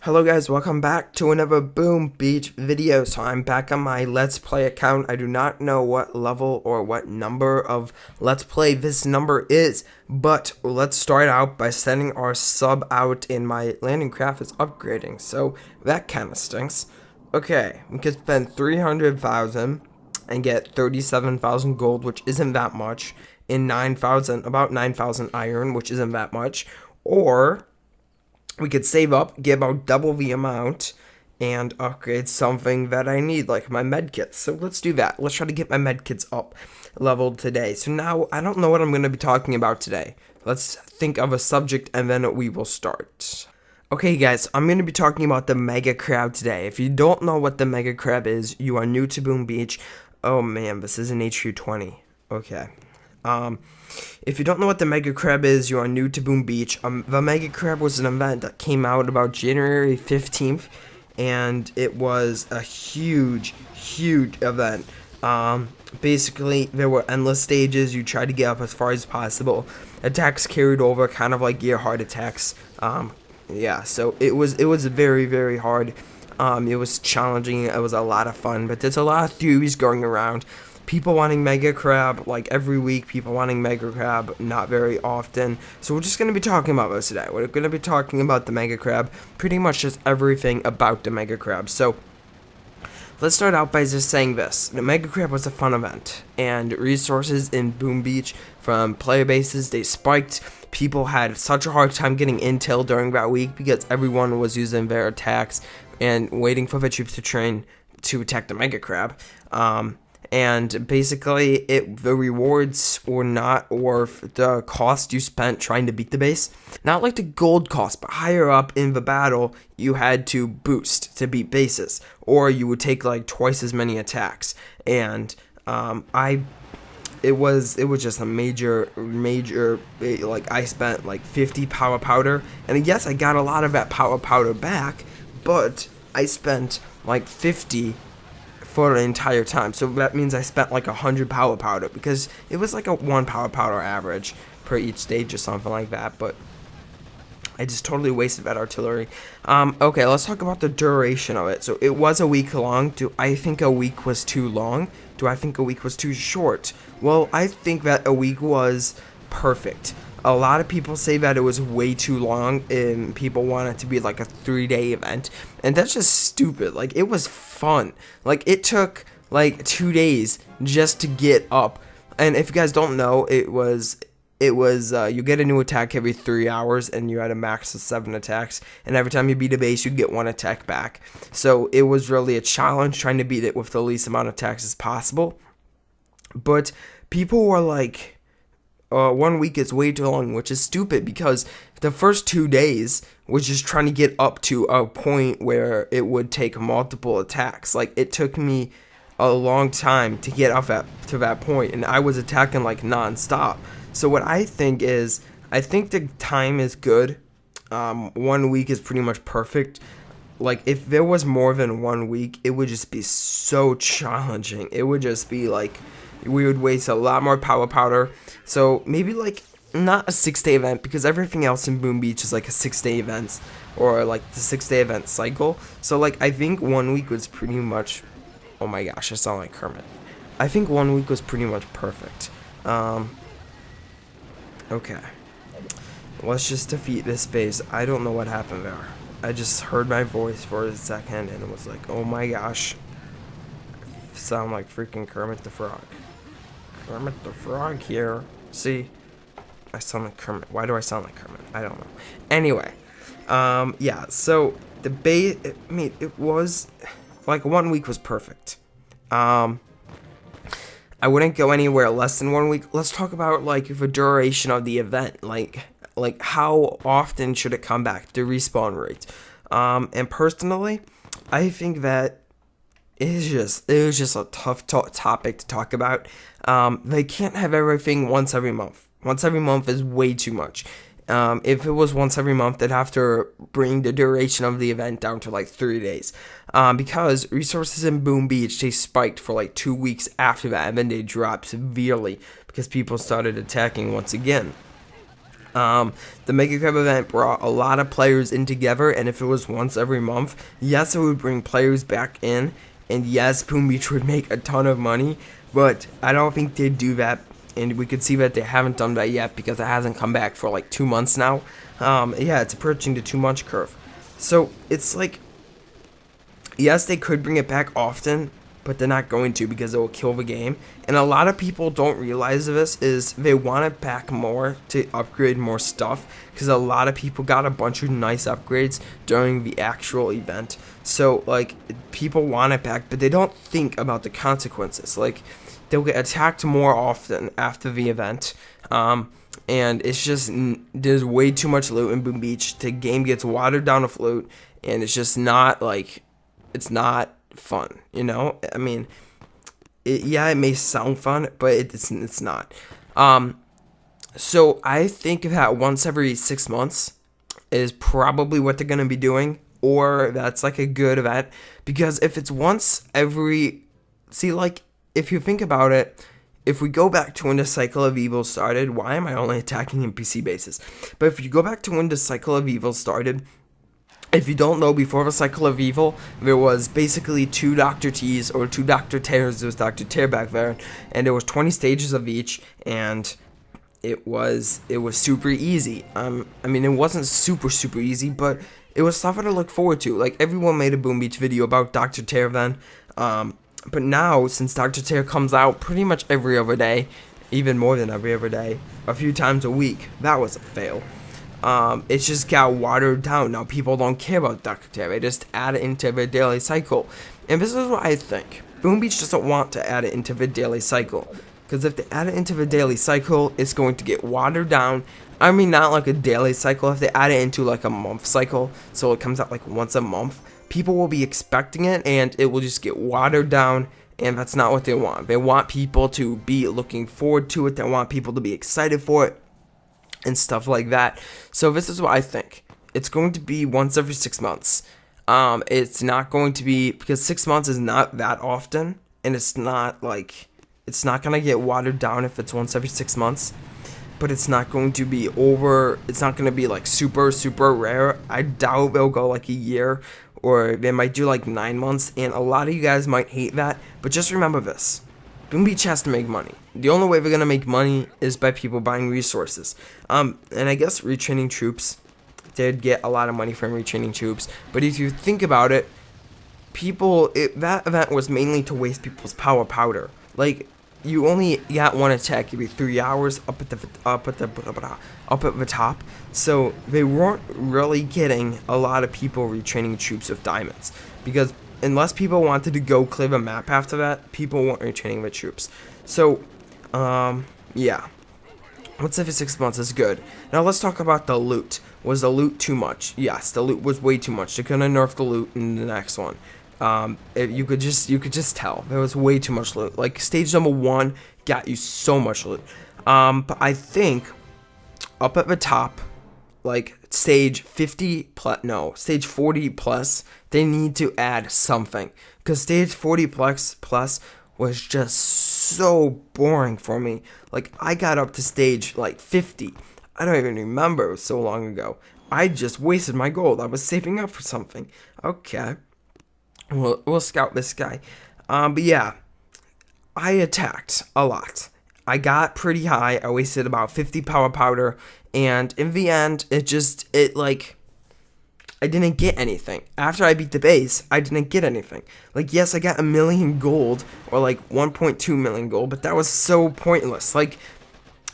Hello guys, welcome back to another Boom Beach video. So I'm back on my Let's Play account. I do not know what level or what number of Let's Play this number is, but let's start out by sending our sub out in my landing craft is upgrading, so that kind of stinks. Okay, we could spend 300,000 and get 37,000 gold, which isn't that much, in about 9,000 iron, which isn't that much, or we could save up, get about double the amount, and upgrade something that I need, like my medkits. So let's do that. Let's try to get my medkits up leveled today. So now, I don't know what I'm going to be talking about today. Let's think of a subject, and then we will start. Okay guys, I'm going to be talking about the Mega Crab today. If you don't know what the Mega Crab is, you are new to Boom Beach. Oh man, this is an HQ20. Okay. If you don't know what the Mega Crab is, you are new to Boom Beach. The Mega Crab was an event that came out about January 15th, and it was a huge event. Basically, there were endless stages. You tried to get up as far as possible. Attacks carried over, kind of like Gearheart attacks. Yeah, so it was very hard. It was challenging. It was a lot of fun, but there's a lot of theories going around. People wanting Mega Crab, like every week, people wanting Mega Crab, not very often. So we're just going to be talking about this today. We're going to be talking about the Mega Crab, pretty much just everything about the Mega Crab. So let's start out by just saying this. The Mega Crab was a fun event, and resources in Boom Beach from player bases, they spiked. People had such a hard time getting intel during that week because everyone was using their attacks and waiting for the troops to train to attack the Mega Crab. And basically, the rewards were not worth the cost you spent trying to beat the base. Not like the gold cost, but higher up in the battle, you had to boost to beat bases, or you would take like twice as many attacks. And it was just a major, like I spent like 50 power powder, and yes, I got a lot of that power powder back, but I spent like 50 for the entire time. So that means I spent like 100 power powder, because it was like a 1 power powder average per each stage or something like that, but I just totally wasted that artillery. Okay, let's talk about the duration of it. So it was a week long. Do I think a week was too long? Do I think a week was too short? Well, I think that a week was perfect. A lot of people say that it was way too long and people want it to be like a 3-day event, and that's just stupid. Like, it was fun. Like, it took like 2 days just to get up, and if you guys don't know, it was you get a new attack every 3 hours, and you had a max of 7 attacks, and every time you beat a base, you get 1 attack back. So it was really a challenge trying to beat it with the least amount of attacks as possible. But people were like, 1 week is way too long, which is stupid, because the first 2 days was just trying to get up to a point where it would take multiple attacks. Like, it took me a long time to get up to that point, and I was attacking like non-stop. So what I think is, I think the time is good. 1 week is pretty much perfect. Like, if there was more than 1 week, it would just be so challenging. It would just be like, we would waste a lot more power powder. So maybe like not a 6-day event, because everything else in Boom Beach is like a 6-day event, or like the 6-day event cycle. So like, I think 1 week was pretty much, oh my gosh, I sound like Kermit. I think 1 week was pretty much perfect. Okay, let's just defeat this base. I don't know what happened there. I just heard my voice for a second and it was like, oh my gosh, I sound like freaking Kermit the Frog. Kermit the Frog here. See, I sound like Kermit. Why do I sound like Kermit? I don't know. Anyway, yeah, so the base, I mean, it was like 1 week was perfect. I wouldn't go anywhere less than 1 week. Let's talk about like the duration of the event, like how often should it come back, the respawn rate. And personally, I think that it was just a tough topic to talk about. They can't have everything once every month. Once every month is way too much. If it was once every month, they'd have to bring the duration of the event down to like 3 days. Because resources in Boom Beach, they spiked for like 2 weeks after that, and then they dropped severely because people started attacking once again. The Mega Crab event brought a lot of players in together, and if it was once every month, yes, it would bring players back in, and yes, Boom Beach would make a ton of money, but I don't think they'd do that, and we could see that they haven't done that yet because it hasn't come back for like 2 months now. Yeah, it's approaching the 2 month curve. So it's like, yes, they could bring it back often, but they're not going to because it will kill the game. And a lot of people don't realize this is they want it back more to upgrade more stuff because a lot of people got a bunch of nice upgrades during the actual event. So like people want it back, but they don't think about the consequences. Like they'll get attacked more often after the event. And it's just, there's way too much loot in Boom Beach. The game gets watered down of loot, and it's just not like, it's not fun, you know? I mean, yeah, it may sound fun, but it's not. So I think that once every 6 months is probably what they're gonna be doing, or that's like a good event, because if it's once every, see, like if you think about it, if we go back to when the Cycle of Evil started, why am I only attacking NPC bases? But if you go back to when the Cycle of Evil started, if you don't know, before the Cycle of Evil, there was basically 2 Dr. T's or 2 Dr. Tears. There was Dr. Tear back there, and there was 20 stages of each, and it was super easy. I mean, it wasn't super easy, but it was something to look forward to. Like, everyone made a Boom Beach video about Dr. Tear then, but now, since Dr. Tear comes out pretty much every other day, even more than every other day, a few times a week, that was a fail. It's just got watered down. Now people don't care about Dr. Tear. They just add it into their daily cycle. And this is what I think. Boom Beach doesn't want to add it into the daily cycle. Because if they add it into the daily cycle, it's going to get watered down. I mean, not like a daily cycle. If they add it into like a month cycle, so it comes out like once a month, people will be expecting it, and it will just get watered down. And that's not what they want. They want people to be looking forward to it. They want people to be excited for it. And stuff like that. So this is what I think. It's going to be once every 6 months. It's not going to be, because 6 months is not that often, and it's not like, it's not going to get watered down if it's once every 6 months, but it's not going to be over, it's not going to be like super rare. I doubt they'll go like a year, or they might do like 9 months, and a lot of you guys might hate that, but just remember this. Boom Beach has to make money. The only way they're going to make money is by people buying resources. And I guess retraining troops, they'd get a lot of money from retraining troops. But if you think about it, that event was mainly to waste people's power powder. Like, you only got one attack every 3 hours up at the top. So they weren't really getting a lot of people retraining troops with diamonds. Because unless people wanted to go clear the map after that, people weren't retraining the troops. So, yeah. Once every 6 months is good. Now let's talk about the loot. Was the loot too much? Yes, the loot was way too much. They couldn't nerf the loot in the next one. You could just tell there was way too much loot. Like stage number 1 got you so much loot. But I think up at the top, like stage 50 plus, no, stage 40 plus, they need to add something, because stage 40 plus was just so boring for me. Like, I got up to stage like 50. I don't even remember, it was so long ago. I just wasted my gold. I was saving up for something. Okay, we'll scout this guy. But yeah, I attacked a lot. I got pretty high. I wasted about 50 power powder, and in the end, I didn't get anything. After I beat the base, I didn't get anything. Like, yes, I got 1 million gold, or like 1.2 million gold, but that was so pointless. Like,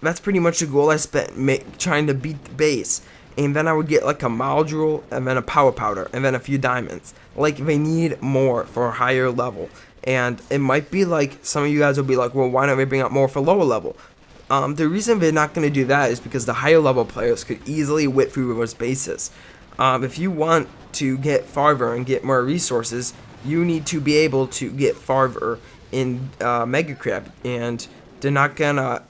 that's pretty much the goal I spent trying to beat the base. And then I would get like a module, and then a power powder, and then a few diamonds. Like, they need more for a higher level. And it might be like, some of you guys will be like, well, why don't we bring up more for lower level? The reason they're not going to do that is because the higher level players could easily whip through those bases. If you want to get farther and get more resources, you need to be able to get farther in Mega Crab, and they're not gonna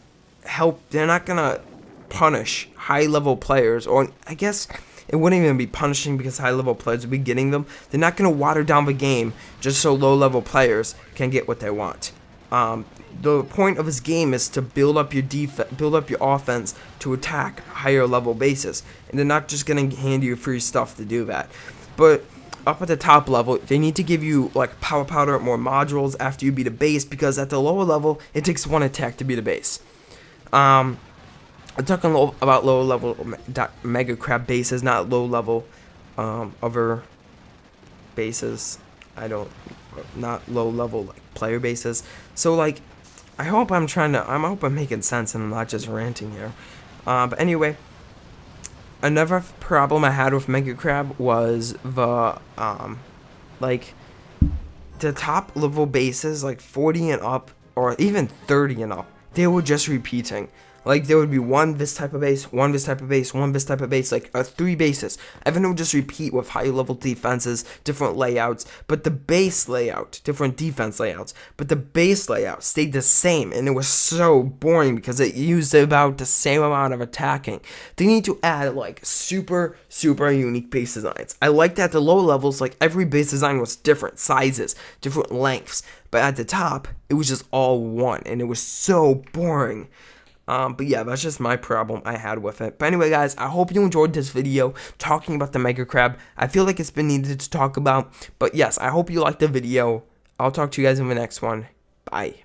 punish high level players, or I guess it wouldn't even be punishing because high level players would be getting them. They're not gonna water down the game just so low level players can get what they want. the point of this game is to build up your offense to attack higher level bases, and they're not just gonna hand you free stuff to do that. But up at the top level, they need to give you like power powder, more modules after you beat a base, because at the lower level, it takes one attack to beat a base. I'm talking about lower level mega crab bases, not low level other bases. Not low level like player bases. So like, I hope I'm making sense and I'm not just ranting here. But anyway, another problem I had with Mega Crab was the like the top level bases, like 40 and up, or even 30 and up, they were just repeating. Like, there would be one this type of base, one this type of base, one this type of base, like 3 bases. Everyone would just repeat with high level defenses, different layouts, but the base layout, different defense layouts, but the base layout stayed the same, and it was so boring because it used about the same amount of attacking. They need to add like super unique base designs. I liked at the low levels, like every base design was different sizes, different lengths, but at the top, it was just all one, and it was so boring. But yeah, that's just my problem I had with it. But anyway, guys, I hope you enjoyed this video talking about the Mega Crab. I feel like it's been needed to talk about. But yes, I hope you liked the video. I'll talk to you guys in the next one. Bye.